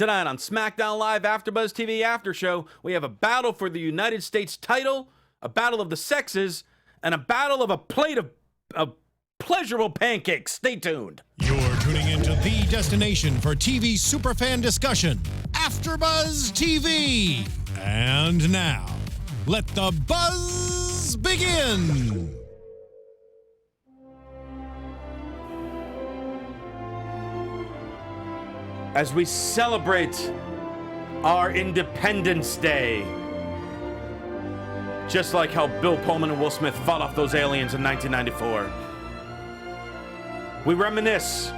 Tonight on SmackDown Live AfterBuzz TV After Show, we have a battle for the United States title, a battle of the sexes, and a battle of a plate of pleasurable pancakes. Stay tuned. You're tuning into the destination for TV superfan discussion, AfterBuzz TV. And now, let the buzz begin. As we celebrate our Independence Day, just like how Bill Pullman and Will Smith fought off those aliens in 1994, we reminisce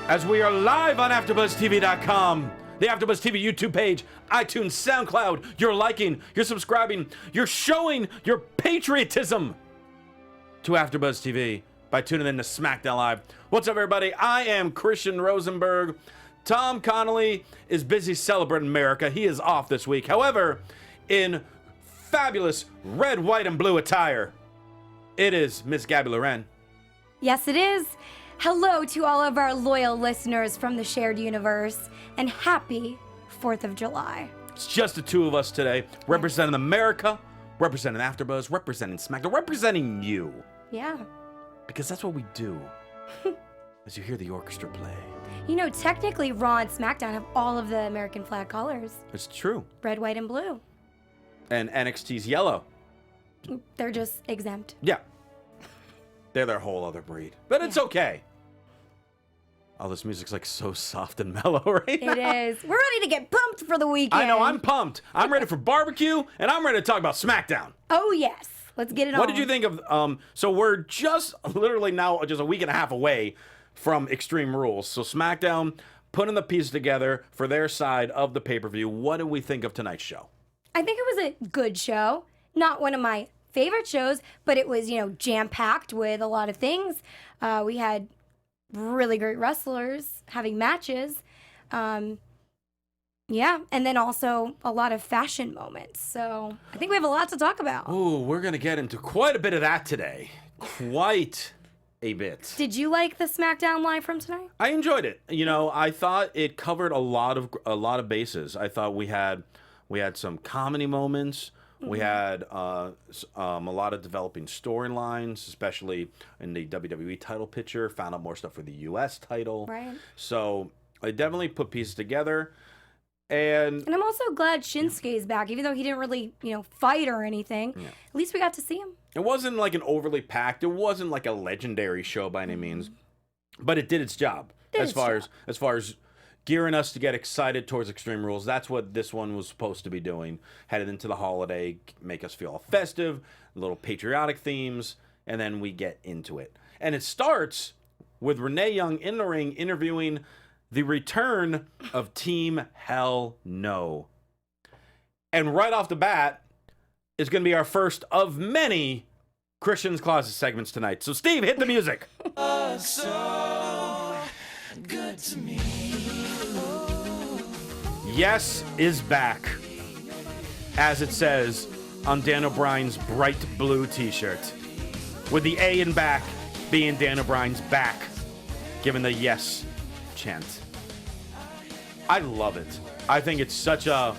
as we are live on AfterBuzzTV.com, the AfterBuzz TV YouTube page, iTunes, SoundCloud. You're liking, you're subscribing, you're showing your patriotism to AfterBuzz TV by tuning in to SmackDown Live. What's up, everybody? I am Christian Rosenberg. Tom Connolly is busy celebrating America. He is off this week. However, in fabulous red, white, and blue attire, it is Miss Gabby Loren. Yes, it is. Hello to all of our loyal listeners from the shared universe, and happy 4th of July. It's just the two of us today, representing America, representing AfterBuzz, representing SmackDown, representing you. Yeah. Because that's what we do. As you hear the orchestra play. You know, technically, Raw and SmackDown have all of the American flag colors. It's true. Red, white, and blue. And NXT's yellow. They're just exempt. Yeah. They're their whole other breed. But it's okay. Oh, this music's like so soft and mellow right now. It is. We're ready to get pumped for the weekend. I know, I'm pumped. I'm ready for barbecue, and I'm ready to talk about SmackDown. Oh, yes. Let's get it on. What did you think of, so we're just literally now just a week and a half away from Extreme Rules. So SmackDown putting the pieces together for their side of the pay-per-view. What do we think of tonight's show? I think it was a good show. Not one of my favorite shows, but it was, jam-packed with a lot of things. We had really great wrestlers having matches. Yeah, and then also a lot of fashion moments. So I think we have a lot to talk about. Ooh, we're going to get into quite a bit of that today. Quite a bit. Did you like the SmackDown Live from tonight? I enjoyed it. I thought it covered a lot of bases. I thought we had some comedy moments. Mm-hmm. We had a lot of developing storylines, especially in the WWE title picture. Found out more stuff for the US title. Right. So I definitely put pieces together. And I'm also glad Shinsuke's back, even though he didn't really, fight or anything. Yeah. At least we got to see him. It wasn't like an overly packed. It wasn't like a legendary show by any means, but it did its job as far as gearing us to get excited towards Extreme Rules. That's what this one was supposed to be doing. Headed into the holiday, make us feel all festive, little patriotic themes, and then we get into it. And it starts with Renee Young in the ring interviewing the return of Team Hell No. And right off the bat is going to be our first of many Christian's Closet segments tonight. So, Steve, hit the music. So good to me. Yes is back, as it says on Dan O'Brien's bright blue t-shirt, with the A in back being Dan O'Brien's back, giving the yes chant. I love it. I think it's such a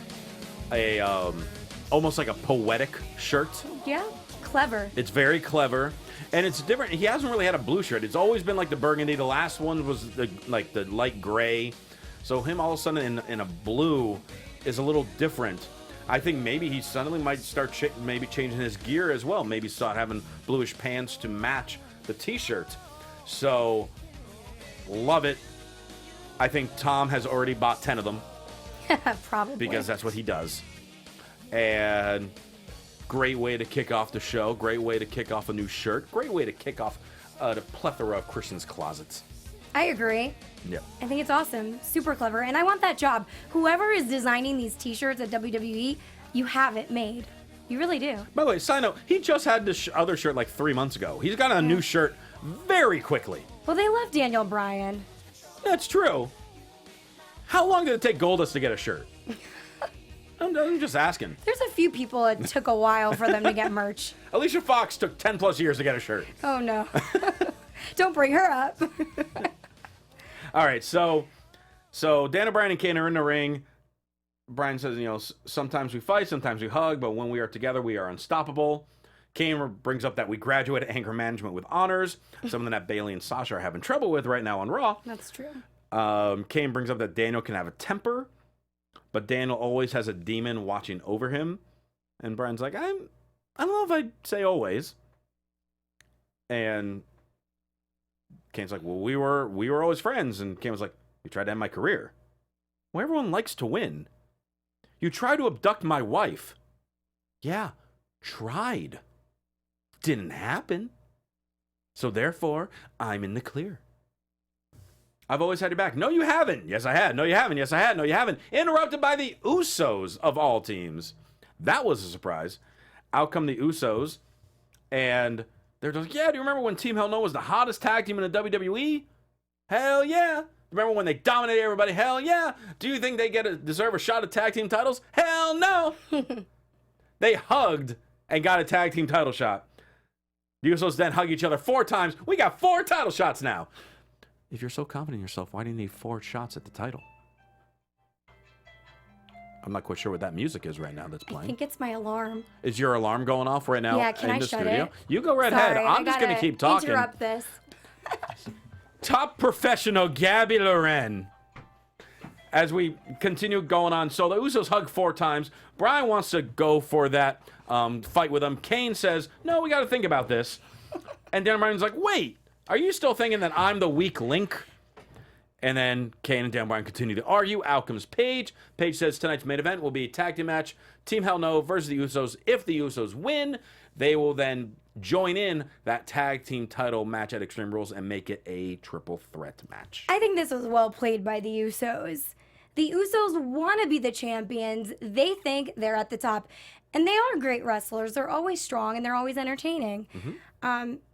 almost like a poetic shirt. Yeah, clever. It's very clever, and it's different. He hasn't really had a blue shirt. It's always been like the burgundy. The last one was the light gray. So him all of a sudden in a blue is a little different. I think maybe he suddenly might start changing his gear as well. Maybe start having bluish pants to match the t-shirt. So love it. I think Tom has already bought 10 of them. Probably. Because that's what he does. And great way to kick off the show. Great way to kick off a new shirt. Great way to kick off the plethora of Christian's closets. I agree. Yeah. I think it's awesome. Super clever. And I want that job. Whoever is designing these t-shirts at WWE, you have it made. You really do. By the way, side note, he just had this other shirt like 3 months ago. He's got a new shirt very quickly. Well, they love Daniel Bryan. That's true. How long did it take Goldust to get a shirt? I'm just asking. There's a few people it took a while for them to get merch. Alicia Fox took 10 plus years to get a shirt. Oh, no. Don't bring her up. All right, so So Daniel Bryan and Kane are in the ring. Bryan says, sometimes we fight, sometimes we hug, but when we are together, we are unstoppable. Kane brings up that we graduated anger management with honors, something that Bayley and Sasha are having trouble with right now on Raw. That's true. Kane brings up that Daniel can have a temper, but Daniel always has a demon watching over him. And Bryan's like, I don't know if I'd say always. And Kane's like, well, we were always friends. And Kane was like, you tried to end my career. Well, everyone likes to win. You tried to abduct my wife. Yeah, tried. Didn't happen. So therefore, I'm in the clear. I've always had your back. No, you haven't. Yes, I had. No, you haven't. Yes, I had. No, you haven't. Interrupted by the Usos of all teams. That was a surprise. Out come the Usos. And they're just like, yeah, do you remember when Team Hell No was the hottest tag team in the WWE? Hell yeah. Remember when they dominated everybody? Hell yeah. Do you think they deserve a shot at tag team titles? Hell no. They hugged and got a tag team title shot. The Usos then hug each other 4 times. We got 4 title shots now. If you're so confident in yourself, why do you need 4 shots at the title? I'm not quite sure what that music is right now that's playing. I think it's my alarm. Is your alarm going off right now? Yeah, can I shut studio? it? You go right ahead. I'm just going to keep talking. Interrupt this. Top professional Gabby Loren. As we continue going on, so the Usos hug 4 times. Bryan wants to go for that fight with him. Kane says, no, we got to think about this. And Dan Bryan's like, wait, are you still thinking that I'm the weak link? And then Kane and Dan Bryan continue to argue. Out comes Paige. Paige says tonight's main event will be a tag team match. Team Hell No versus the Usos. If the Usos win, they will then join in that tag team title match at Extreme Rules and make it a triple threat match. I think this was well played by the Usos. The Usos want to be the champions. They think they're at the top. And they are great wrestlers. They're always strong and they're always entertaining.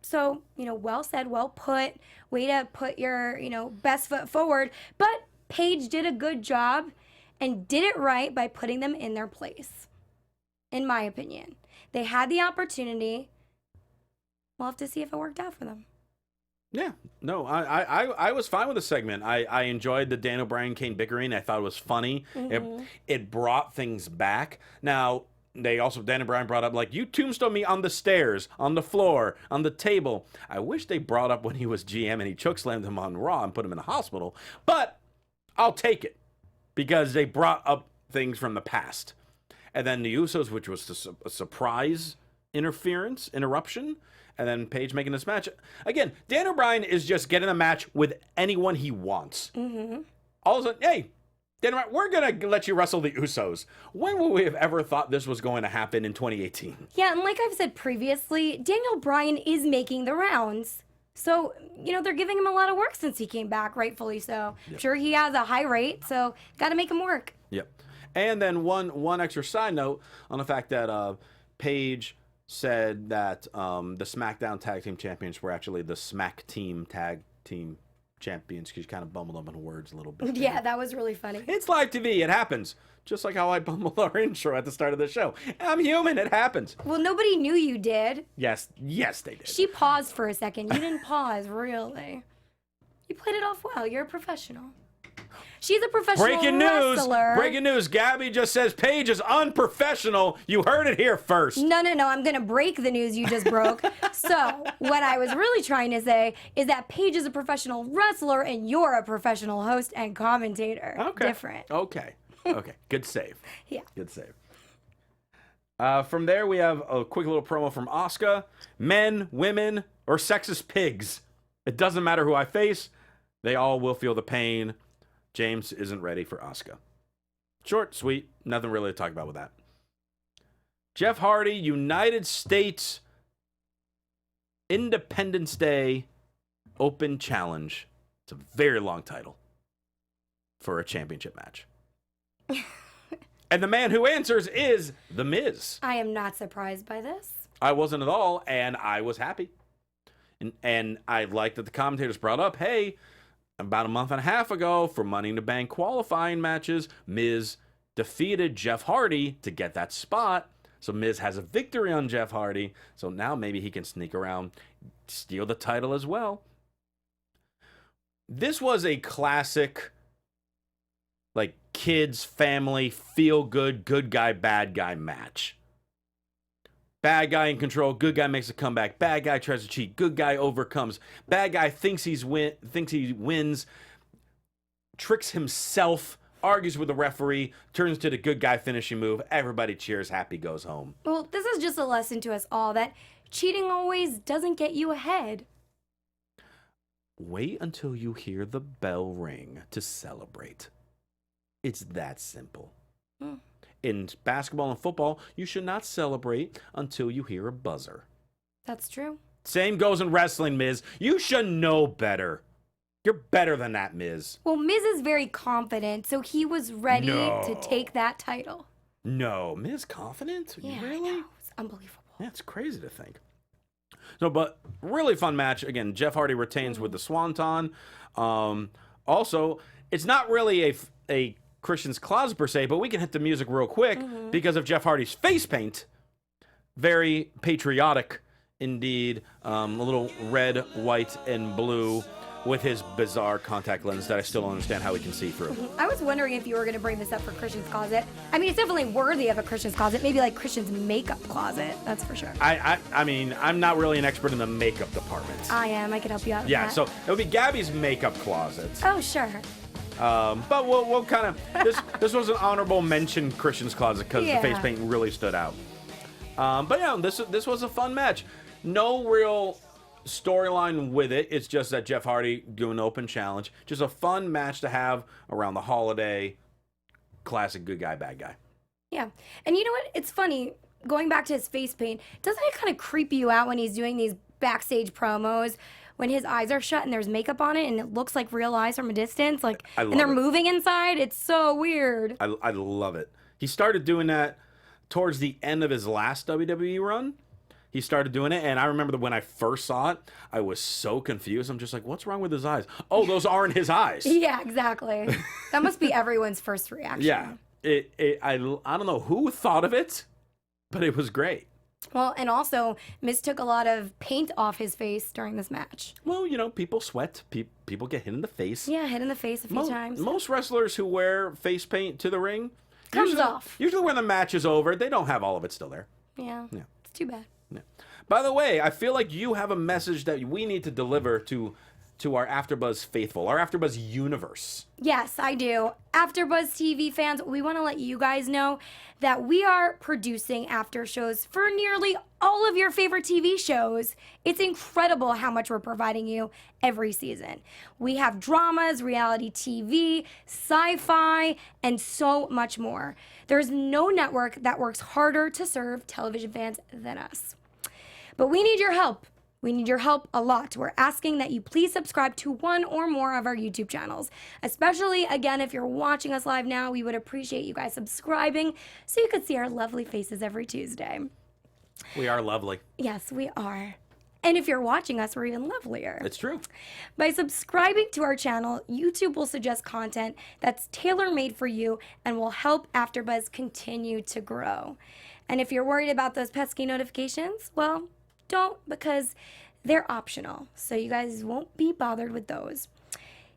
So, well said, well put. Way to put your, best foot forward. But Paige did a good job and did it right by putting them in their place, in my opinion. They had the opportunity. We'll have to see if it worked out for them. Yeah, no, I was fine with the segment. I enjoyed the Daniel Bryan Kane bickering. I thought it was funny. It brought things back. Now, Daniel Bryan brought up, like, you tombstone me on the stairs, on the floor, on the table. I wish they brought up when he was GM and he chokeslammed him on Raw and put him in the hospital. But I'll take it because they brought up things from the past. And then the Usos, which was a surprise interruption. And then Paige making this match. Again, Daniel Bryan is just getting a match with anyone he wants. All of a sudden, hey, Daniel Bryan, we're going to let you wrestle the Usos. When would we have ever thought this was going to happen in 2018? Yeah, and like I've said previously, Daniel Bryan is making the rounds. So, they're giving him a lot of work since he came back, rightfully so. Yep. Sure, he has a high rate, so got to make him work. Yep. And then one extra side note on the fact that Paige said that the SmackDown Tag Team Champions were actually the Smack Team Tag Team Champions, because you kind of bumbled up in words a little bit. Yeah, that was really funny. It's live TV. It happens. Just like how I bumbled our intro at the start of the show. I'm human. It happens. Well, nobody knew you did. Yes, they did. She paused for a second. You didn't pause, really. You played it off well. You're a professional. She's a professional wrestler. Breaking news. Gabby just says Paige is unprofessional. You heard it here first. No. I'm going to break the news you just broke. So what I was really trying to say is that Paige is a professional wrestler and you're a professional host and commentator. Okay. Different. Okay. Good save. Yeah. Good save. From there, we have a quick little promo from Asuka. Men, women, or sexist pigs. It doesn't matter who I face. They all will feel the pain. James isn't ready for Asuka. Short, sweet, nothing really to talk about with that. Jeff Hardy, United States Independence Day Open Challenge. It's a very long title for a championship match. And the man who answers is The Miz. I am not surprised by this. I wasn't at all, and I was happy. And I like that the commentators brought up, hey, about a month and a half ago, for Money in the Bank qualifying matches, Miz defeated Jeff Hardy to get that spot. So Miz has a victory on Jeff Hardy. So now maybe he can sneak around, steal the title as well. This was a classic like kids, family, feel good, good guy, bad guy match. Bad guy in control, good guy makes a comeback. Bad guy tries to cheat, good guy overcomes. Bad guy thinks he wins, tricks himself, argues with the referee, turns to the good guy finishing move. Everybody cheers, happy goes home. Well, this is just a lesson to us all that cheating always doesn't get you ahead. Wait until you hear the bell ring to celebrate. It's that simple. In basketball and football, you should not celebrate until you hear a buzzer. That's true. Same goes in wrestling, Miz. You should know better. You're better than that, Miz. Well, Miz is very confident, so he was ready No. to take that title. No, Miz confident? Yeah, Really? I know. It's unbelievable. That's crazy to think. So, but really fun match. Again, Jeff Hardy retains with the Swanton. Also, it's not really a Christian's Closet per se, but we can hit the music real quick because of Jeff Hardy's face paint. Very patriotic indeed. A little red, white, and blue with his bizarre contact lens that I still don't understand how he can see through. I was wondering if you were going to bring this up for Christian's Closet. I mean, it's definitely worthy of a Christian's Closet. Maybe like Christian's makeup closet. That's for sure. I mean, I'm not really an expert in the makeup department. I am. I could help you out with Yeah, that. so it would be Gabby's makeup closet. Oh, sure. But we'll kind of this was an honorable mention Christian's Closet because the face paint really stood out. But yeah, this was a fun match. No real storyline with it. It's just that Jeff Hardy doing an open challenge. Just a fun match to have around the holiday. Classic good guy, bad guy. Yeah. And you know what? It's funny. Going back to his face paint, doesn't it kind of creep you out when he's doing these backstage promos? When his eyes are shut and there's makeup on it and it looks like real eyes from a distance, like, I love and they're it. moving inside. It's so weird. I love it. He started doing that towards the end of his last WWE run. He started doing it, and I remember that when I first saw it, I was so confused. I'm just like, what's wrong with his eyes? Oh, those aren't his eyes. Yeah, exactly. That must be everyone's first reaction. Yeah. I don't know who thought of it, but it was great. Well, and also, Miz took a lot of paint off his face during this match. Well, you know, people sweat. People get hit in the face. Yeah, hit in the face a few times. Most wrestlers who wear face paint to the ring Comes off. Usually when the match is over, they don't have all of it still there. Yeah. Yeah. It's too bad. Yeah. By the way, I feel like you have a message that we need to deliver to our AfterBuzz faithful, our AfterBuzz universe. Yes, I do. AfterBuzz TV fans, we want to let you guys know that we are producing after shows for nearly all of your favorite TV shows. It's incredible how much we're providing you every season. We have dramas, reality TV, sci-fi, and so much more. There's no network that works harder to serve television fans than us. But we need your help. We need your help a lot. We're asking that you please subscribe to one or more of our YouTube channels. Especially, again, if you're watching us live now, we would appreciate you guys subscribing so you could see our lovely faces every Tuesday. We are lovely. Yes, we are. And if you're watching us, we're even lovelier. It's true. By subscribing to our channel, YouTube will suggest content that's tailor-made for you and will help AfterBuzz continue to grow. And if you're worried about those pesky notifications, well, don't, because they're optional, so you guys won't be bothered with those.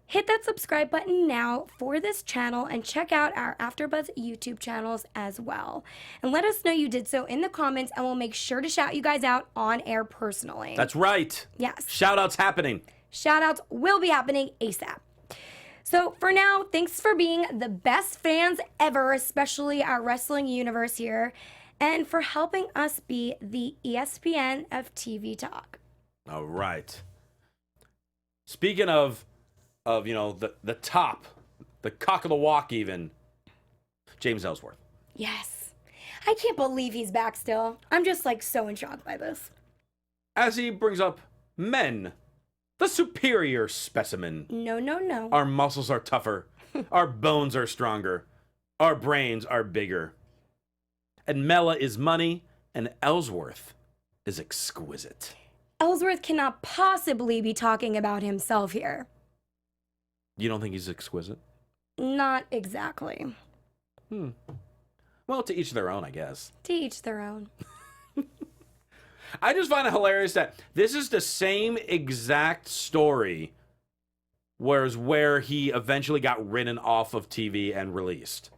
Hit that subscribe button now for this channel and check out our AfterBuzz YouTube channels as well. And let us know you did so in the comments, and we'll make sure to shout you guys out on air personally. That's right. Yes. Shout-outs happening. Shout-outs will be happening ASAP. So for now, thanks for being the best fans ever, especially our wrestling universe here, and for helping us be the ESPN of TV talk. All right. Speaking of you know, the top, the cock of the walk even, James Ellsworth. Yes. I can't believe he's back still. I'm just like so in shock by this. As he brings up men, the superior specimen. No. Our muscles are tougher. Our bones are stronger. Our brains are bigger. And Mela is money, and Ellsworth is exquisite. Ellsworth cannot possibly be talking about himself here. You don't think he's exquisite? Not exactly. Well, to each their own, I guess. To each their own. I just find it hilarious that this is the same exact story was where he eventually got written off of TV and released.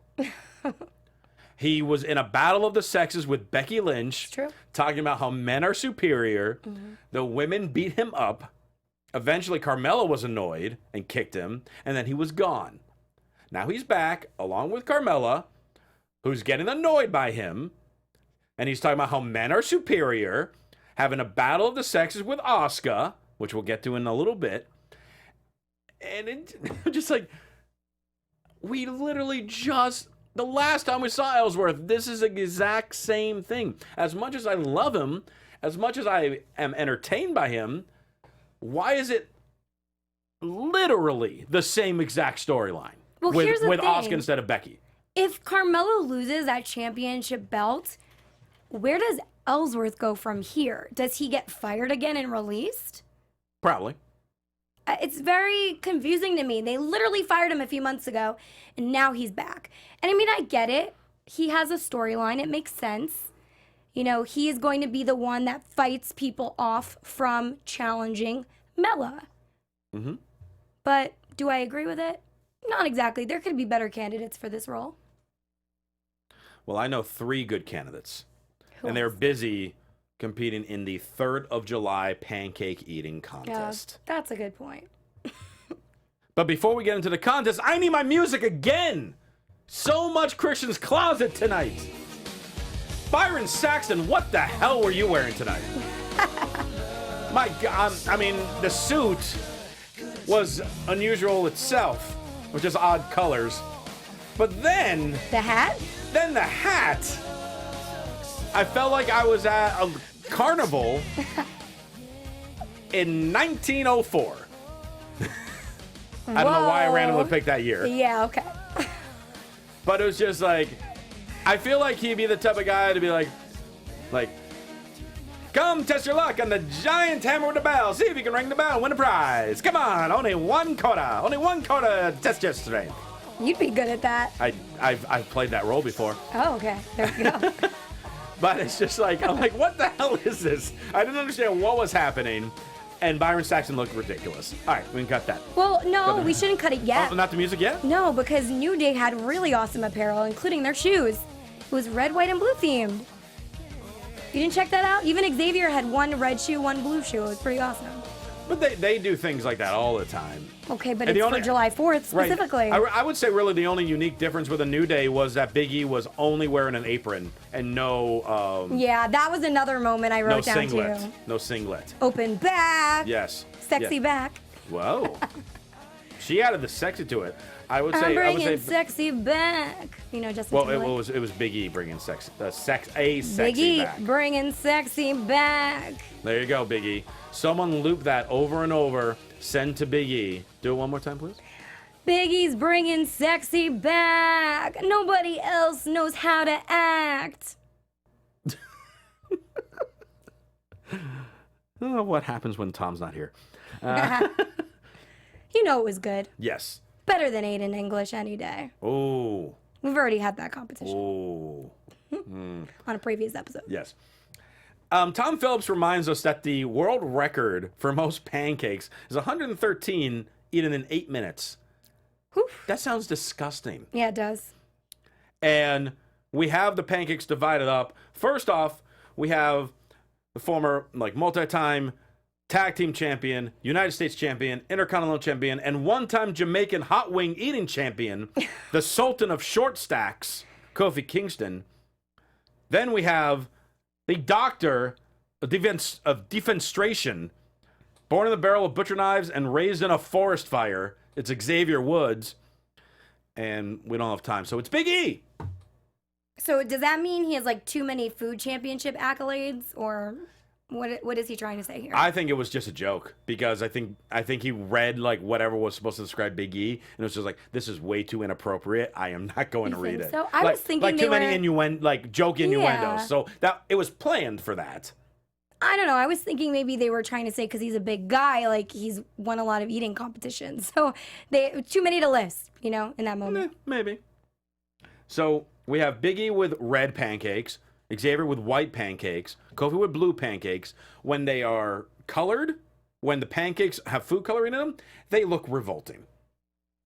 He was in a battle of the sexes with Becky Lynch, True. talking about how men are superior. The women beat him up. Eventually, Carmella was annoyed and kicked him, and then he was gone. Now he's back, along with Carmella, who's getting annoyed by him, and he's talking about how men are superior, having a battle of the sexes with Asuka, which we'll get to in a little bit. And just like, we literally just... The last time we saw Ellsworth, this is the exact same thing. As much as I love him, as much as I am entertained by him, why is it literally the same exact storyline Well, here's the with thing. Asuka instead of Becky? If Carmelo loses that championship belt, where does Ellsworth go from here? Does he get fired again and released? Probably. It's very confusing to me. They literally fired him a few months ago, and now he's back. And I mean, I get it. He has a storyline. It makes sense. You know, he is going to be the one that fights people off from challenging Mella. Mm-hmm. But do I agree with it? Not exactly. There could be better candidates for this role. Well, I know 3 good candidates, Who and they're else? busy competing in the 3rd of July pancake eating contest. Yeah, that's a good point. But before we get into the contest, I need my music again. So much Christian's Closet tonight. Byron Saxton, what the hell were you wearing tonight? My God, I mean, the suit was unusual itself, with just odd colors. But then The hat? the hat. I felt like I was at a carnival in 1904. I don't know why I randomly picked that year. Yeah, okay. But it was just like, I feel like he'd be the type of guy to be like, come test your luck on the giant hammer with the bell. See if you can ring the bell and win a prize. Come on, only one quarter to test your strength. You'd be good at that. I've played that role before. Oh, okay. There we go. But it's just like, I'm like, what the hell is this? I didn't understand what was happening. And Byron Saxton looked ridiculous. All right, we can cut that. Well, no, we shouldn't cut it yet. Oh, not the music yet? No, because New Day had really awesome apparel, including their shoes. It was red, white, and blue themed. You didn't check that out? Even Xavier had one red shoe, one blue shoe. It was pretty awesome. But they do things like that all the time. Okay, but And the it's only- for July 4th specifically. Right. I would say really the only unique difference with a New Day was that Big E was only wearing an apron and no Yeah, that was another moment I no wrote down singlet. too. No singlet. Open back. Yes. Sexy Yeah. back. Whoa. She added the sexy to it. I would I'm say bringing sexy back. You know, Justin well, Timberlake. it was Big E bringing sexy sexy Big E back. bringing sexy back. There you go, Big E. Someone loop that over and over. Send to Big E. Do it one more time, please. Big E's bringing sexy back. Nobody else knows how to act. Oh, what happens when Tom's not here? You know it was good. Yes. Better than Aiden English any day. Oh. We've already had that competition Oh. on a previous episode. Yes. Tom Phillips reminds us that the world record for most pancakes is 113 eaten in 8 minutes. Whew. That sounds disgusting. Yeah, it does. And we have the pancakes divided up. First off, we have the former multi-time tag team champion, United States champion, Intercontinental champion, and one-time Jamaican hot wing eating champion, the Sultan of Short Stacks, Kofi Kingston. Then we have the Doctor of Defenestration, born in the barrel of butcher knives and raised in a forest fire. It's Xavier Woods. And we don't have time, so it's Big E. So does that mean he has too many food championship accolades, or what is he trying to say here? I think it was just a joke because I think he read whatever was supposed to describe Big E, and it was just this is way too inappropriate. I am not going to read think it. so? I was thinking too many were... joke innuendos. Yeah. So that it was planned for that. I don't know. I was thinking maybe they were trying to say because he's a big guy, he's won a lot of eating competitions. So too many to list, in that moment. Maybe. So we have Big E with red pancakes, Xavier with white pancakes, Kofi with blue pancakes. When they are colored, when the pancakes have food coloring in them, they look revolting.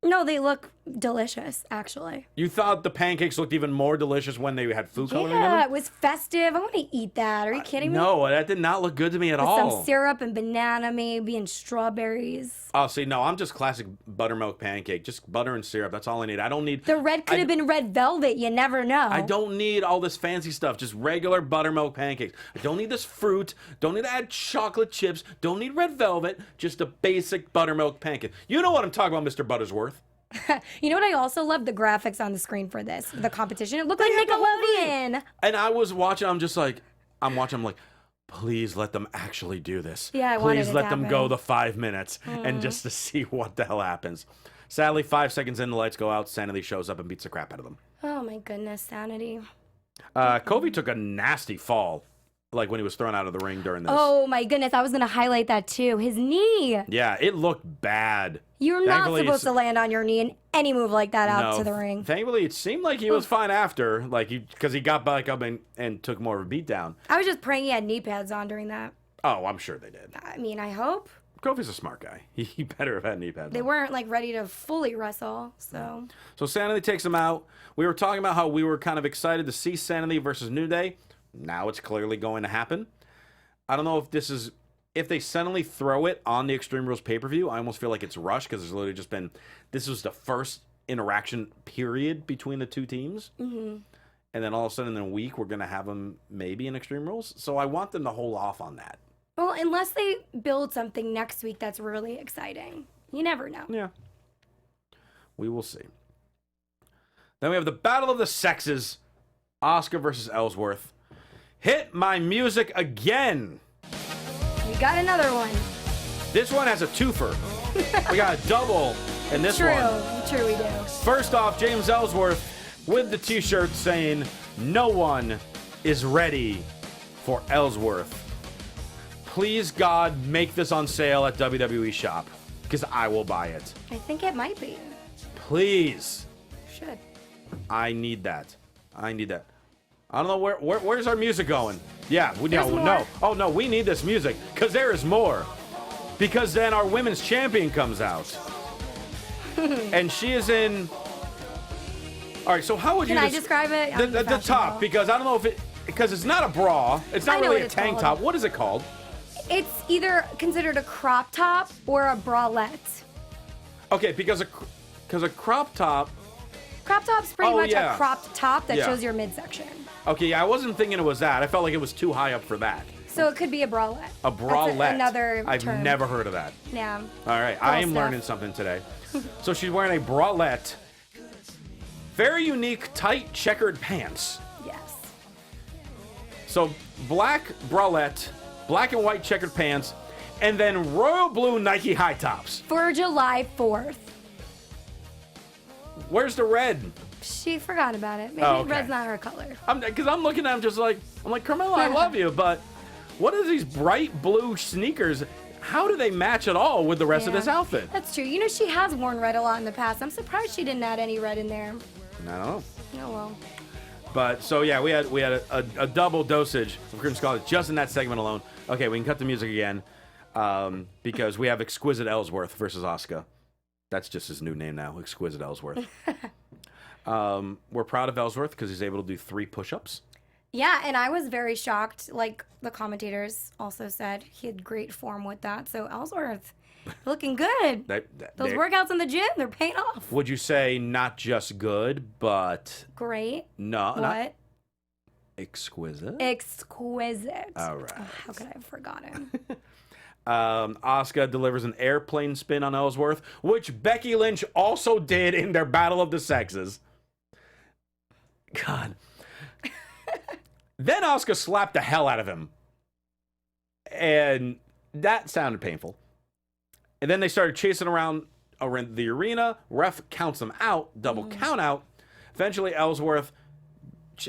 No, they look delicious, actually. You thought the pancakes looked even more delicious when they had food coloring in them? Yeah, it was festive. I want to eat that. Are you kidding me? No, that did not look good to me at With all. some syrup and banana, maybe, and strawberries. Oh, see, no, I'm just classic buttermilk pancake. Just butter and syrup. That's all I need. I don't need... The red could have been red velvet. You never know. I don't need all this fancy stuff. Just regular buttermilk pancakes. I don't need this fruit. Don't need to add chocolate chips. Don't need red velvet. Just a basic buttermilk pancake. You know what I'm talking about, Mr. Buttersworth. You know what I also love? The graphics on the screen for this, the competition. It looked like Nickelodeon. And I was watching, I'm like, please let them actually do this. Yeah, I wanted it Please to let them go happen. the 5 minutes and just to see what the hell happens. Sadly, 5 seconds in, the lights go out. Sanity shows up and beats the crap out of them. Oh my goodness, Sanity. Kobe took a nasty fall, like when he was thrown out of the ring during this. Oh my goodness, I was going to highlight that too. His knee. Yeah, it looked bad. You're not Thankfully, supposed to land on your knee in any move like that out to the ring. Thankfully, it seemed like he was fine after, because he got back up and took more of a beat down. I was just praying he had knee pads on during that. Oh, I'm sure they did. I mean, I hope. Kofi's a smart guy. He better have had knee pads. They weren't like ready to fully wrestle, so. So Sanity takes him out. We were talking about how we were kind of excited to see Sanity versus New Day. Now it's clearly going to happen. I don't know if they suddenly throw it on the Extreme Rules pay-per-view. I almost feel like it's rushed because there's literally just been, this was the first interaction period between the two teams. Mm-hmm. And then all of a sudden in a week, we're going to have them maybe in Extreme Rules. So I want them to hold off on that. Well, unless they build something next week that's really exciting. You never know. Yeah. We will see. Then we have the Battle of the Sexes. Asuka versus Ellsworth. Hit my music again. We got another one. This one has a twofer. We got a double in this one. True, we do. First off, James Ellsworth with the t-shirt saying, "No one is ready for Ellsworth. Please, God, make this on sale at WWE Shop, because I will buy it. I think it might be. Please. Should. I need that. I need that. I don't know where's our music going. Yeah, There's more. no. Oh no, we need this music because there is more. Because then our women's champion comes out, and she is All right, so how would you? Can I describe it? The top, because I don't know because it's not a bra. It's not I know really what a it's tank called. top. What is it called? It's either considered a crop top or a bralette. Okay, because a crop top. Crop top's pretty much yeah. a cropped top that Yeah. shows your midsection. Okay, yeah, I wasn't thinking it was that. I felt like it was too high up for that. So it could be a bralette. A bralette. That's another I've term. never heard of that. Yeah. All right, I am stuff. learning something today. So she's wearing a bralette. Very unique, tight, checkered pants. Yes. So black bralette, black and white checkered pants, and then royal blue Nike high tops. For July 4th. Where's the red? She forgot about it. Maybe Oh, okay. red's not her color. Because I'm looking at them I'm like, Carmella, I love you, but what are these bright blue sneakers? How do they match at all with the rest of Yeah. this outfit? That's true. You know, she has worn red a lot in the past. I'm surprised she didn't add any red in there. I don't know. Oh, well. But so yeah, we had a double dosage of Crimson Scarlet just in that segment alone. Okay, we can cut the music again because we have Exquisite Ellsworth versus Asuka. That's just his new name now, Exquisite Ellsworth. We're proud of Ellsworth because he's able to do 3 push-ups. Yeah, and I was very shocked. Like the commentators also said, he had great form with that. So Ellsworth, looking good. Those workouts in the gym, they're paying off. Would you say not just good, but Great. no, not What? exquisite? Exquisite. All right. Oh, how could I have forgotten? Asuka delivers an airplane spin on Ellsworth, which Becky Lynch also did in their Battle of the Sexes. God. Then Asuka slapped the hell out of him. And that sounded painful. And then they started chasing around the arena. Ref counts them out, double count out. Eventually, Ellsworth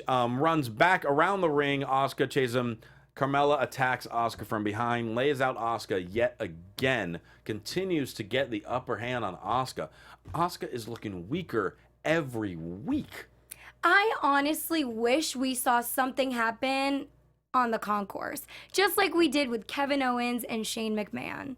runs back around the ring. Asuka chases him. Carmella attacks Asuka from behind, lays out Asuka yet again, continues to get the upper hand on Asuka. Asuka is looking weaker every week. I honestly wish we saw something happen on the concourse, just like we did with Kevin Owens and Shane McMahon.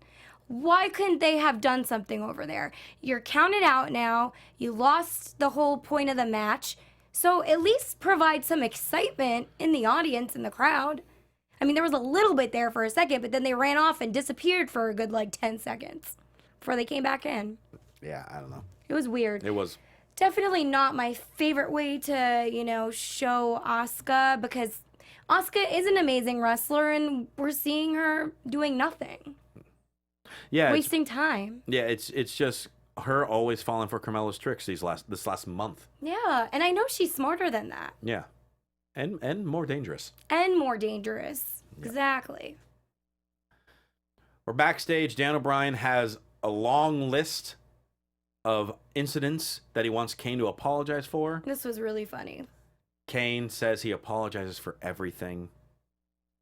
Why couldn't they have done something over there? You're counted out now. You lost the whole point of the match. So at least provide some excitement in the audience, in the crowd. I mean, there was a little bit there for a second, but then they ran off and disappeared for a good, 10 seconds before they came back in. Yeah, I don't know. It was weird. It was. Definitely not my favorite way to, show Asuka, because Asuka is an amazing wrestler, and we're seeing her doing nothing. Yeah. Wasting time. Yeah, it's just her always falling for Carmella's tricks this last month. Yeah, and I know she's smarter than that. Yeah. And more dangerous. And more dangerous. Yeah. Exactly. We're backstage. Dan O'Brien has a long list of incidents that he wants Kane to apologize for. This was really funny. Kane says he apologizes for everything.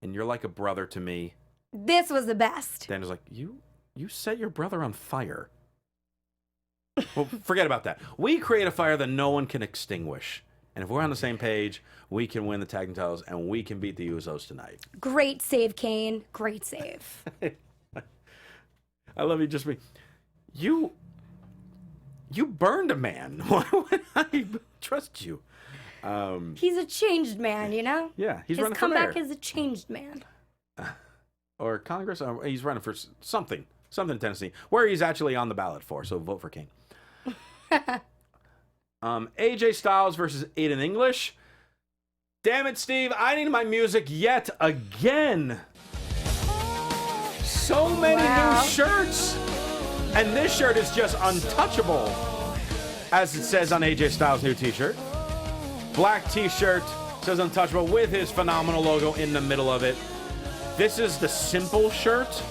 And you're like a brother to me. This was the best. Dan is like, you set your brother on fire. Well, forget about that. We create a fire that no one can extinguish. And if we're on the same page, we can win the tag team titles and we can beat the Usos tonight. Great save, Kane. Great save. I love you. Just me. You burned a man. Why would I trust you? He's a changed man, Yeah, he's His running for mayor. comeback is a changed man. Or Congress. He's running for something in Tennessee, where he's actually on the ballot for. So vote for Kane. AJ Styles versus Aiden English. Damn it, Steve! I need my music yet again. So many new shirts, and this shirt is just untouchable, as it says on AJ Styles' new T-shirt. Black T-shirt says untouchable with his phenomenal logo in the middle of it. This is the simple shirt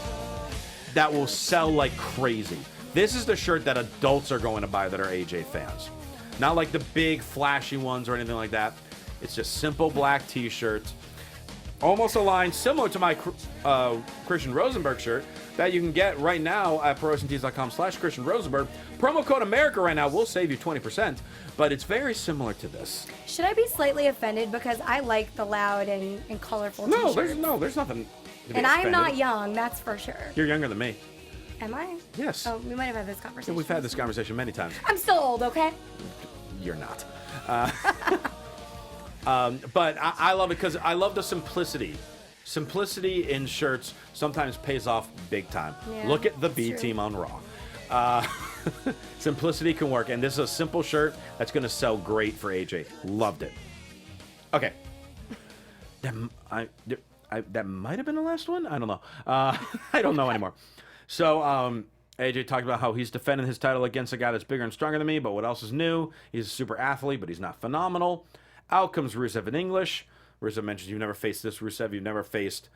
that will sell like crazy. This is the shirt that adults are going to buy that are AJ fans. Not like the big flashy ones or anything like that. It's just simple black T-shirts. Almost a line similar to my Christian Rosenberg shirt that you can get right now at ProWrestlingTees.com/Christian Rosenberg. Promo code America right now will save you 20%, but it's very similar to this. Should I be slightly offended because I like the loud and colorful t-shirts? There's nothing to be And I'm offended. not young, that's for sure. You're younger than me. Am I? Yes. Oh, we might have had this conversation. We've had this conversation many times. I'm still old, okay? You're not. But I love it because I love the simplicity. Simplicity in shirts sometimes pays off big time. Yeah, Look at the that's B true. team on Raw. Simplicity can work, and this is a simple shirt that's going to sell great for AJ. Loved it. Okay. That might have been the last one? I don't know. I don't know anymore. So, AJ talked about how he's defending his title against a guy that's bigger and stronger than me, but what else is new? He's a super athlete, but he's not phenomenal. Out comes Rusev in English. Rusev mentions you've never faced this Rusev. You've never faced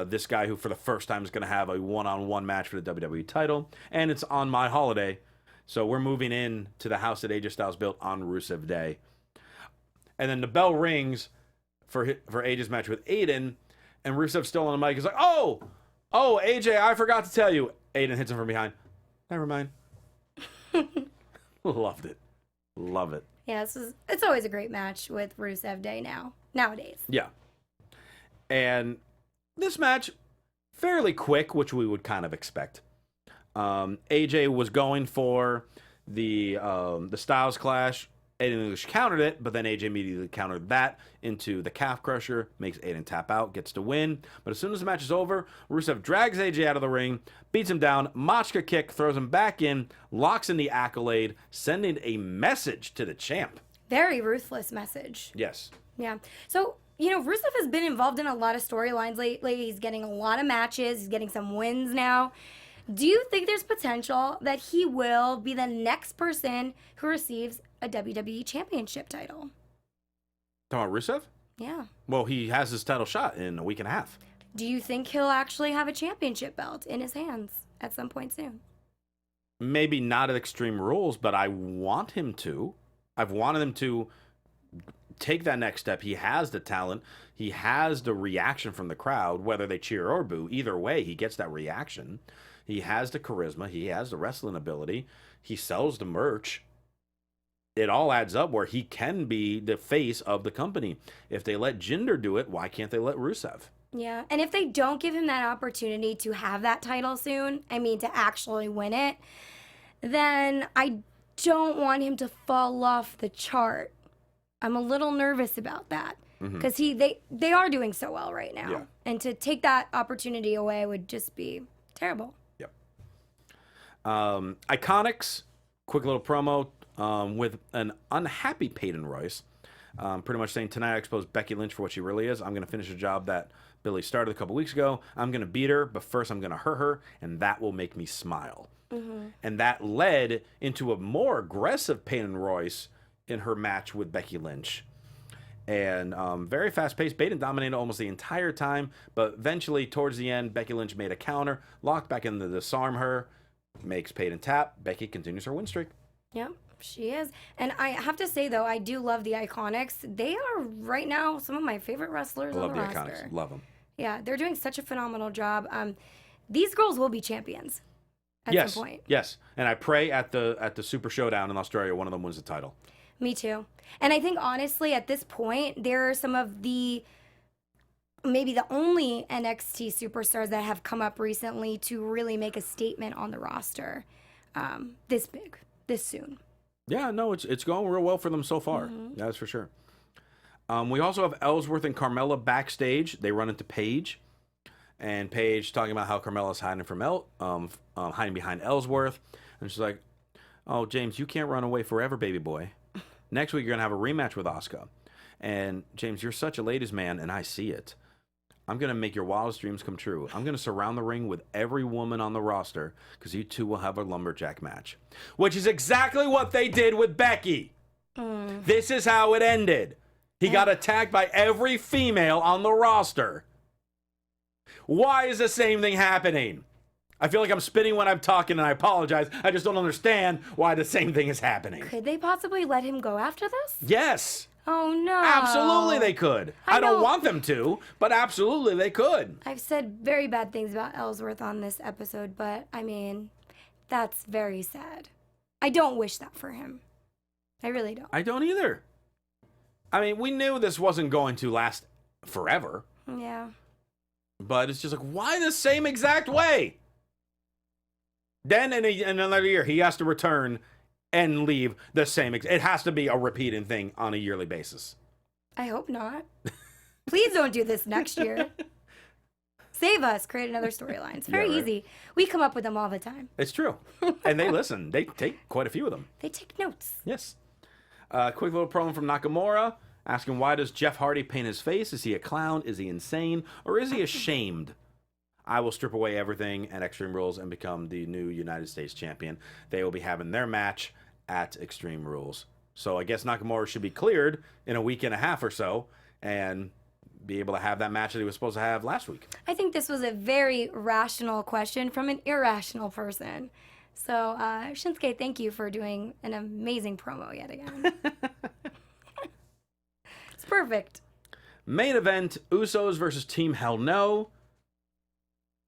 this guy who for the first time is going to have a one-on-one match for the WWE title. And it's on my holiday. So we're moving in to the house that AJ Styles built on Rusev Day. And then the bell rings for AJ's match with Aiden. And Rusev's still on the mic. He's like, oh, AJ, I forgot to tell you. Aiden hits him from behind. Never mind. Loved it. Love it. Yeah, it's always a great match with Rusev Day nowadays. Yeah. And this match, fairly quick, which we would kind of expect. AJ was going for the Styles Clash. Aiden English countered it, but then AJ immediately countered that into the calf crusher, makes Aiden tap out, gets to win. But as soon as the match is over, Rusev drags AJ out of the ring, beats him down, Machka kick, throws him back in, locks in the accolade, sending a message to the champ. Very ruthless message. Yes. Yeah. So, Rusev has been involved in a lot of storylines lately. He's getting a lot of matches. He's getting some wins now. Do you think there's potential that he will be the next person who receives a WWE Championship title? Talking about Rusev? Yeah. Well, he has his title shot in a week and a half. Do you think he'll actually have a championship belt in his hands at some point soon? Maybe not at Extreme Rules, but I want him to. I've wanted him to take that next step. He has the talent. He has the reaction from the crowd, whether they cheer or boo. Either way, he gets that reaction. He has the charisma. He has the wrestling ability. He sells the merch. it all adds up where he can be the face of the company. If they let Jinder do it, why can't they let Rusev? Yeah, and if they don't give him that opportunity to have that title soon, I mean, to actually win it, then I don't want him to fall off the chart. I'm a little nervous about that because they are doing so well right now. Yeah. And to take that opportunity away would just be terrible. Yep. IIconics, quick little promo with an unhappy Peyton Royce. Pretty much saying, tonight I expose Becky Lynch for what she really is. I'm going to finish a job that Billy started a couple weeks ago. I'm going to beat her, but first I'm going to hurt her, and that will make me smile. And that led into a more aggressive Peyton Royce in her match with Becky Lynch. And very fast-paced. Peyton dominated almost the entire time, but eventually, towards the end, Becky Lynch made a counter, locked back in to disarm her, makes Peyton tap. Becky continues her win streak. Yep, she is. And I have to say, though, I do love the IIconics. They are, right now, some of my favorite wrestlers on the roster. Love the IIconics. Love them. Yeah, they're doing such a phenomenal job. These girls will be champions at some point. Yes, and I pray at the Super Showdown in Australia, one of them wins the title. Me too. And I think, honestly, at this point, there are some of the, maybe the only NXT superstars that have come up recently to really make a statement on the roster this big, this soon. Yeah, no, it's going real well for them so far. That's for sure. We also have Ellsworth and Carmella backstage. They run into Paige, and Paige talking about how Carmella's hiding from hiding behind Ellsworth, and she's like, "Oh, James, you can't run away forever, baby boy. Next week you're gonna have a rematch with Asuka, and James, you're such a ladies' man, and I see it. I'm gonna make your wildest dreams come true. I'm gonna surround the ring with every woman on the roster because you two will have a lumberjack match," which is exactly what they did with Becky. This is how it ended. He got attacked by every female on the roster. Why is the same thing happening? I feel like I'm spinning when I'm talking, and I apologize. I just don't understand why the same thing is happening. Could they possibly let him go after this? Yes. Oh, no. Absolutely they could. I don't know. want them to, but absolutely they could. I've said very bad things about Ellsworth on this episode, but, I mean, that's very sad. I don't wish that for him. I really don't. I don't either. I mean, we knew this wasn't going to last forever. Yeah. But it's just like, why the same exact way? Then in another year, he has to return and leave the same. It has to be a repeating thing on a yearly basis. I hope not. Please don't do this next year. Save us. Create another storyline. It's very easy. We come up with them all the time. It's true. And they listen. They take quite a few of them. They take notes. Yes. Quick little promo from Nakamura asking, why does Jeff Hardy paint his face? Is he a clown? Is he insane? Or is he ashamed? I will strip away everything at Extreme Rules and become the new United States champion. They will be having their match at Extreme Rules. So I guess Nakamura should be cleared in a week and a half or so and be able to have that match that he was supposed to have last week. I think this was a very rational question from an irrational person. So, Shinsuke, thank you for doing an amazing promo yet again. It's perfect. Main event, Usos versus Team Hell No.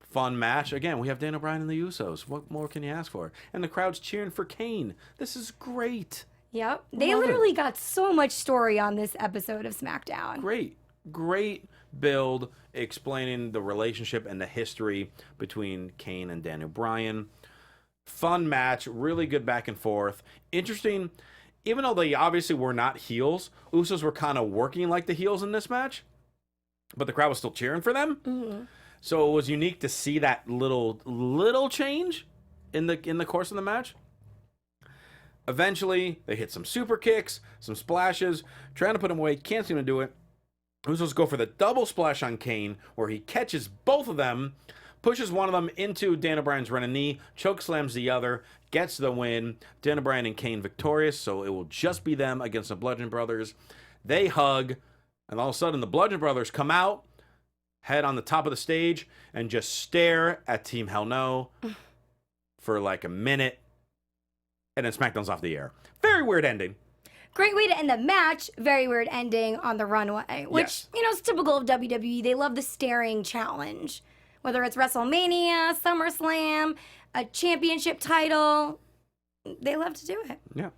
Fun match. Again, we have Daniel Bryan and the Usos. What more can you ask for? And the crowd's cheering for Kane. This is great. Yep. They literally got so much story on this episode of SmackDown. Great build explaining the relationship and the history between Kane and Daniel Bryan. Fun match. Really good back and forth. Interesting. Even though they obviously were not heels, Usos were kind of working like the heels in this match. But the crowd was still cheering for them. Mm-hmm. So it was unique to see that little change in the course of the match. Eventually, they hit some super kicks, some splashes, trying to put him away, can't seem to do it. Usos go for the double splash on Kane, where he catches both of them, pushes one of them into Daniel Bryan's running knee, choke slams the other, gets the win. Daniel Bryan and Kane victorious, so it will just be them against the Bludgeon Brothers. They hug, and all of a sudden the Bludgeon Brothers come out, head on the top of the stage, and just stare at Team Hell No for like a minute, and then SmackDown's off the air. Very weird ending. Great way to end the match. Very weird ending on the runway, which, Yes. is typical of WWE. They love the staring challenge. Whether it's WrestleMania, SummerSlam, a championship title, they love to do it. Yeah.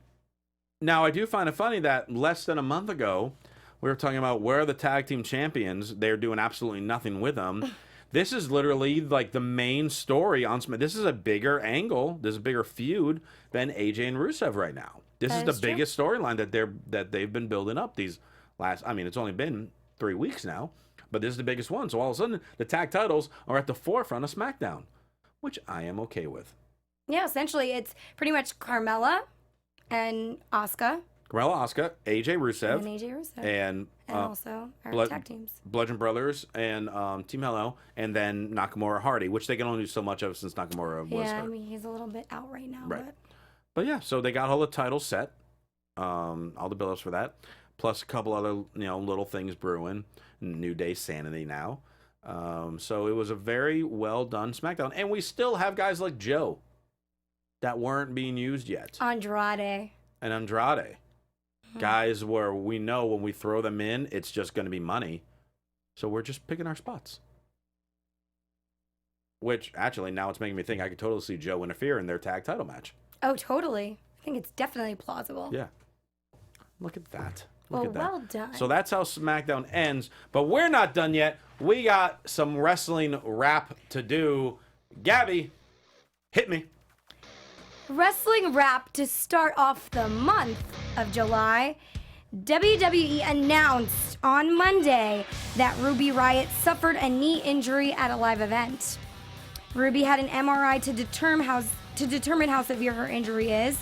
Now, I do find it funny that less than a month ago, we were talking about where are the tag team champions. They're doing absolutely nothing with them. This is literally like the main story on SmackDown. This is a bigger angle. This is a bigger feud than AJ and Rusev right now. This is the biggest storyline that they've been building up these last. I mean, it's only been 3 weeks now, but this is the biggest one. So all of a sudden, the tag titles are at the forefront of SmackDown, which I am okay with. Yeah, essentially, it's pretty much Carmella and Asuka. Asuka, AJ Rusev. And AJ Rusev. And also our tag teams. Bludgeon Brothers and Team Hello, and then Nakamura Hardy, which they can only do so much of since Nakamura was hurt. I mean, he's a little bit out right now. Right. But yeah, so they got all the titles set, all the build-ups for that, plus a couple other little things brewing. New Day Sanity now. So it was a very well done SmackDown, and we still have guys like Joe that weren't being used yet. Andrade. Guys where we know when we throw them in, it's just going to be money. So we're just picking our spots. Which, actually, now it's making me think I could totally see Joe interfere in their tag title match. Oh, totally. I think it's definitely plausible. Yeah. Look at that. Well done. So that's how SmackDown ends. But we're not done yet. We got some wrestling rap to do. Gabby, hit me. Wrestling wrap to start off the month of July. WWE announced on Monday that Ruby Riott suffered a knee injury at a live event. Ruby had an MRI to determine how severe her injury is,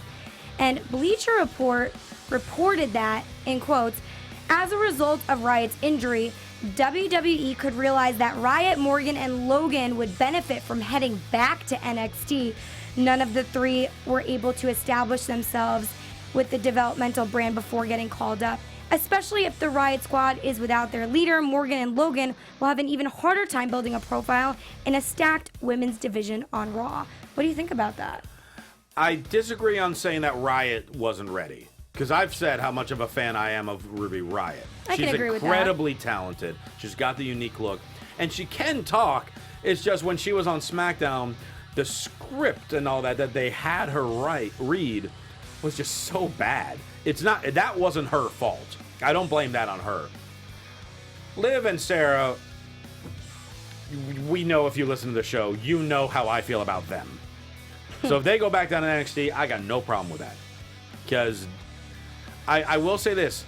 and Bleacher Report reported that, in quotes, as a result of Riott's injury, WWE could realize that Riott, Morgan, and Logan would benefit from heading back to NXT. None of the three were able to establish themselves with the developmental brand before getting called up. Especially if the Riott Squad is without their leader, Morgan and Logan will have an even harder time building a profile in a stacked women's division on Raw. What do you think about that? I disagree on saying that Riott wasn't ready. Because I've said how much of a fan I am of Ruby Riott. I can agree with that. She's incredibly talented. She's got the unique look. And she can talk. It's just when she was on SmackDown, the script and all that they had her read was just so bad. That wasn't her fault. I don't blame that on her. Liv and Sarah, we know if you listen to the show, you know how I feel about them. So if they go back down to NXT, I got no problem with that. Because I will say this,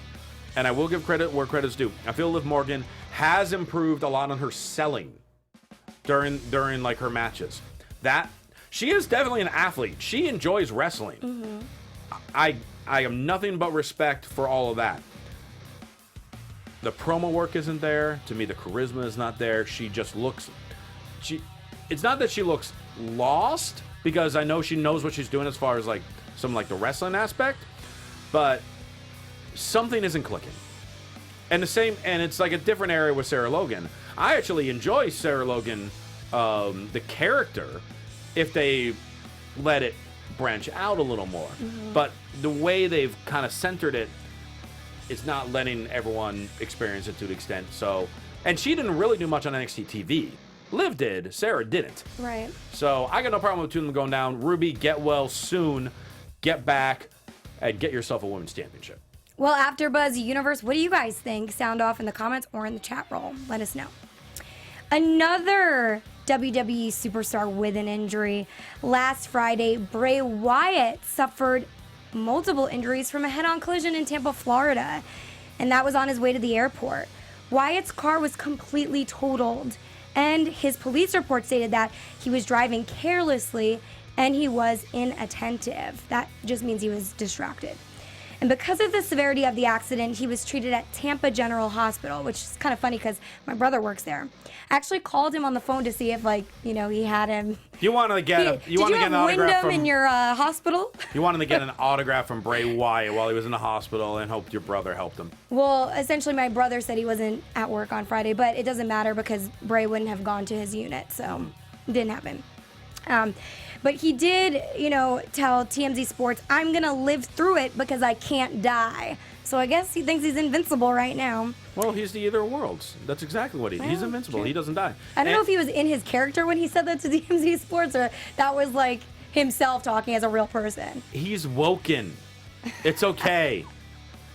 and I will give credit where credit's due. I feel Liv Morgan has improved a lot on her selling during like her matches. That she is definitely an athlete. She enjoys wrestling. Mm-hmm. I have nothing but respect for all of that. The promo work isn't there. To me, the charisma is not there. She just looks. It's not that she looks lost, because I know she knows what she's doing as far as like some like the wrestling aspect, but something isn't clicking. And it's like a different area with Sarah Logan. I actually enjoy Sarah Logan, the character, if they let it branch out a little more. Mm-hmm. But the way they've kind of centered it, it's not letting everyone experience it to the extent. So, and she didn't really do much on NXT TV. Liv did, Sarah didn't. Right. So I got no problem with two of them going down. Ruby, get well soon, get back, and get yourself a women's championship. Well, AfterBuzz Universe, what do you guys think? Sound off in the comments or in the chat roll. Let us know. Another WWE superstar with an injury. Last Friday, Bray Wyatt suffered multiple injuries from a head-on collision in Tampa, Florida, and that was on his way to the airport. Wyatt's car was completely totaled, and his police report stated that he was driving carelessly and he was inattentive. That just means he was distracted. And because of the severity of the accident, he was treated at Tampa General Hospital, which is kind of funny because my brother works there. I actually called him on the phone to see if, he had him. You wanted to get an autograph from in your hospital? You wanted to get an autograph from Bray Wyatt while he was in the hospital and hoped your brother helped him. Well, essentially, my brother said he wasn't at work on Friday, but it doesn't matter because Bray wouldn't have gone to his unit, so it didn't happen. But he did, tell TMZ Sports, I'm going to live through it because I can't die. So I guess he thinks he's invincible right now. Well, he's the either worlds. That's exactly what he's invincible. True. He doesn't die. I don't know if he was in his character when he said that to TMZ Sports or that was like himself talking as a real person. He's woken. It's okay.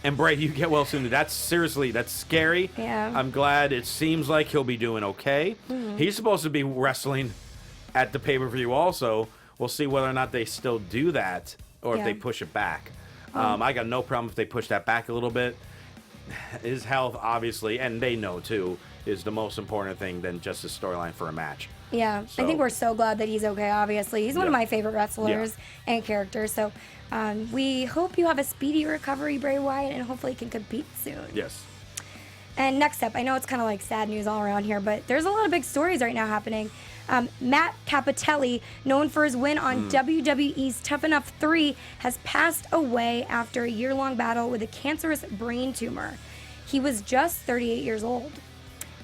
And Bray, you get well soon. That's scary. Yeah. I'm glad. It seems like he'll be doing okay. He's supposed to be wrestling at the pay-per-view also. We'll see whether or not they still do that or if they push it back. I got no problem if they push that back a little bit. His health, obviously, and they know too, is the most important thing than just his storyline for a match. Yeah, So- I think we're so glad that he's okay, obviously. He's one of my favorite wrestlers and characters. So we hope you have a speedy recovery, Bray Wyatt, and hopefully can compete soon. Yes. And next up, I know it's kind of like sad news all around here, but there's a lot of big stories right now happening. Matt Cappotelli, known for his win on WWE's Tough Enough 3, has passed away after a year-long battle with a cancerous brain tumor. He was just 38 years old.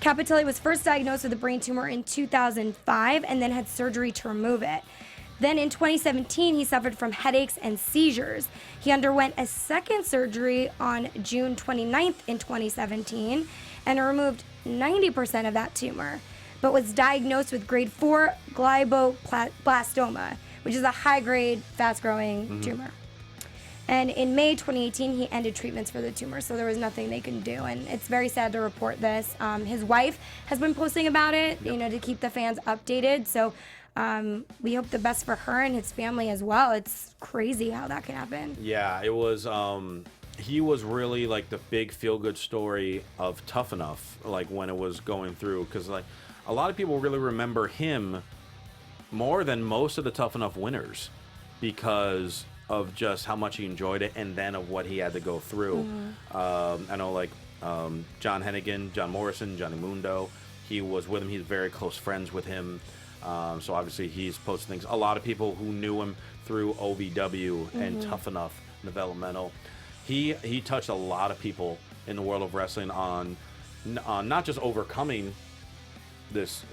Cappotelli was first diagnosed with a brain tumor in 2005 and then had surgery to remove it. Then in 2017, he suffered from headaches and seizures. He underwent a second surgery on June 29th in 2017 and removed 90% of that tumor, but was diagnosed with grade 4 glioblastoma, which is a high-grade, fast-growing tumor. And in May 2018, he ended treatments for the tumor, so there was nothing they could do. And it's very sad to report this. His wife has been posting about it, to keep the fans updated. So we hope the best for her and his family as well. It's crazy how that can happen. Yeah, it was. He was really like the big feel-good story of Tough Enough, like when it was going through, because like a lot of people really remember him more than most of the Tough Enough winners because of just how much he enjoyed it and then of what he had to go through. I know like John Hennigan, John Morrison, Johnny Mundo, he was with him. He's very close friends with him. So obviously he's posted things. A lot of people who knew him through OVW and Tough Enough developmental. He touched a lot of people in the world of wrestling on not just overcoming this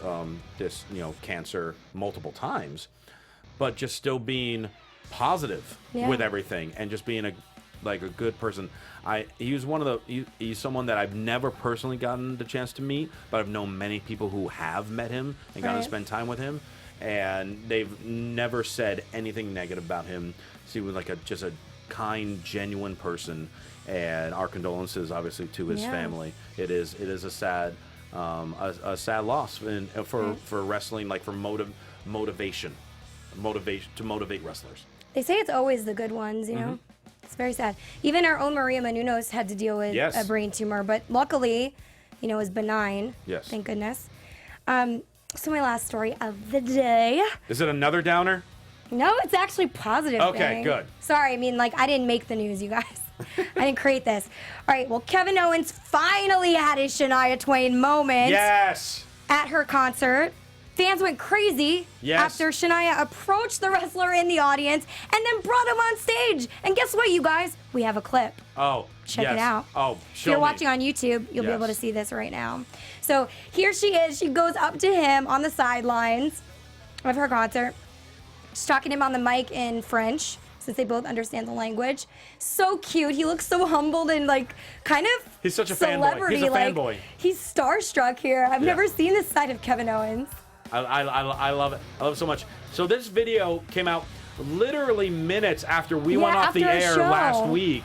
cancer multiple times, but just still being positive with everything and just being a good person. He's someone that I've never personally gotten the chance to meet, but I've known many people who have met him and gotten to spend time with him, and they've never said anything negative about him. So he was like just a kind, genuine person, and our condolences obviously to his family. It is a sad loss for wrestling, like for motivation to motivate wrestlers. They say it's always the good ones, know? It's very sad. Even our own Maria Menounos had to deal with a brain tumor, but luckily, it was benign. Yes. Thank goodness. So my last story of the day. Is it another downer? No, it's actually positive. Okay, good. Sorry, I didn't make the news, you guys. I didn't create this. All right, well, Kevin Owens finally had his Shania Twain moment. Yes. At her concert. Fans went crazy after Shania approached the wrestler in the audience and then brought him on stage. And guess what, you guys? We have a clip. Oh, Check it out. Oh, if you're watching on YouTube, you'll be able to see this right now. So here she is. She goes up to him on the sidelines of her concert. She's talking to him on the mic in French, since they both understand the language. So cute. He looks so humbled and kind of he's such a celebrity. Fanboy. He's a fanboy. He's starstruck here. I've never seen this side of Kevin Owens. I love it. I love it so much. So this video came out literally minutes after we went off the air last week.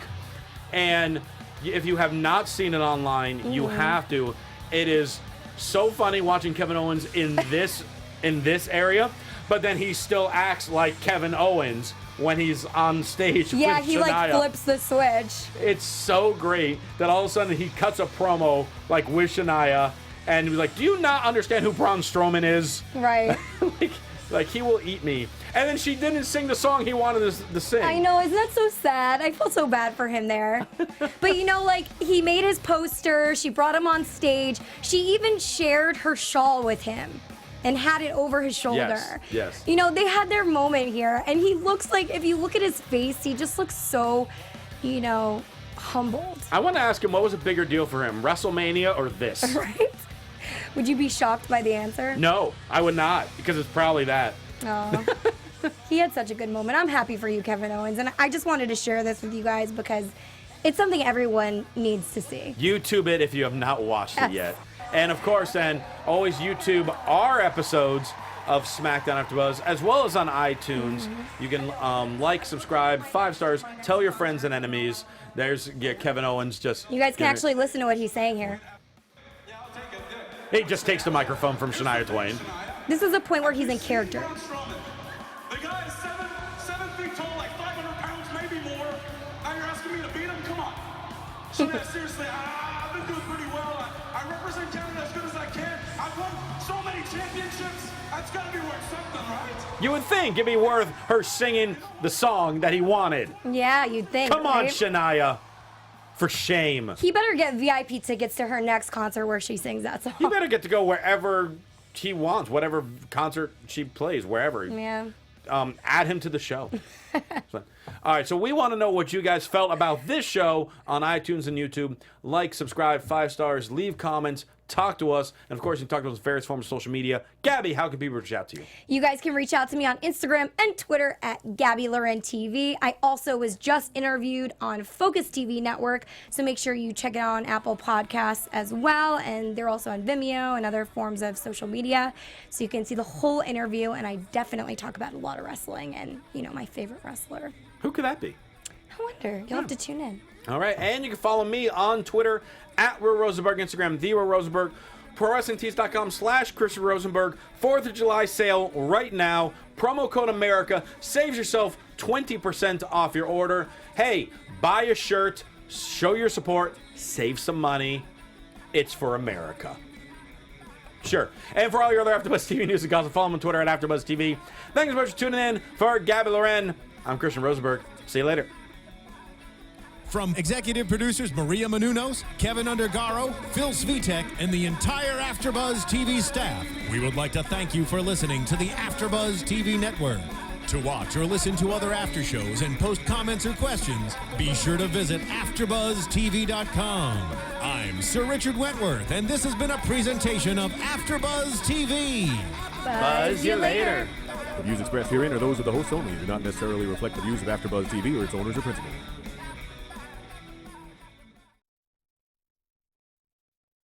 And if you have not seen it online, you have to. It is so funny watching Kevin Owens in this area, but then he still acts like Kevin Owens when he's on stage with Shania. He flips the switch. It's so great that all of a sudden he cuts a promo with Shania. And he was like, do you not understand who Braun Strowman is? Right. like he will eat me. And then she didn't sing the song he wanted to sing. I know, isn't that so sad? I feel so bad for him there. But he made his poster, she brought him on stage, she even shared her shawl with him and had it over his shoulder. Yes. They had their moment here, and he looks like, if you look at his face, he just looks so, humbled. I want to ask him, what was a bigger deal for him, WrestleMania or this? Right? Would you be shocked by the answer? No, I would not, because it's probably that. Oh. He had such a good moment. I'm happy for you, Kevin Owens, and I just wanted to share this with you guys because it's something everyone needs to see. YouTube it if you have not watched it yet. And of course, then, always YouTube our episodes of SmackDown AfterBuzz, as well as on iTunes. You can like, subscribe, 5 stars, tell your friends and enemies. There's Kevin Owens just... You guys can actually listen to what he's saying here. He just takes the microphone from Shania Twain. This is a point where he's in character. The guy is 7 feet tall, like 500 pounds, maybe more. Now you're asking me to beat him? Come on. So seriously, I've been doing pretty well. I represent Canada as good as I can. I've won so many championships. That's got to be worth something, right? You would think it'd be worth her singing the song that he wanted. Yeah, you'd think. Come on, right? Shania. For shame. He better get VIP tickets to her next concert where she sings that song. You better get to go wherever he wants, whatever concert she plays, wherever. Yeah. Add him to the show. All right, so we want to know what you guys felt about this show on iTunes and YouTube. Like, subscribe, 5 stars, leave comments, talk to us, and of course, you can talk to us on various forms of social media. Gabby, how can people reach out to you? You guys can reach out to me on Instagram and Twitter at Gabby Loren TV. I also was just interviewed on Focus TV Network, so make sure you check it out on Apple Podcasts as well, and they're also on Vimeo and other forms of social media, so you can see the whole interview, and I definitely talk about a lot of wrestling and, you know, my favorite wrestler. Who could that be? I wonder. You'll have to tune in. All right, and you can follow me on Twitter at Will Rosenberg, Instagram, The Will Rosenberg, ProWrestlingTees.com/Christopher Rosenberg. 4th of July sale right now. Promo code America saves yourself 20% off your order. Hey, buy a shirt, show your support, save some money. It's for America. Sure. And for all your other AfterBuzz TV news and gossip, follow them on Twitter at AfterBuzz TV. Thanks so much for tuning in. For Gabby Loren, I'm Christian Rosenberg. See you later. From executive producers Maria Menounos, Kevin Undergaro, Phil Svitek, and the entire AfterBuzz TV staff, we would like to thank you for listening to the AfterBuzz TV network. To watch or listen to other after shows and post comments or questions, be sure to visit AfterBuzzTV.com. I'm Sir Richard Wentworth, and this has been a presentation of AfterBuzz TV. Buzz you later. The views expressed herein are those of the hosts only and do not necessarily reflect the views of AfterBuzz TV or its owners or principals.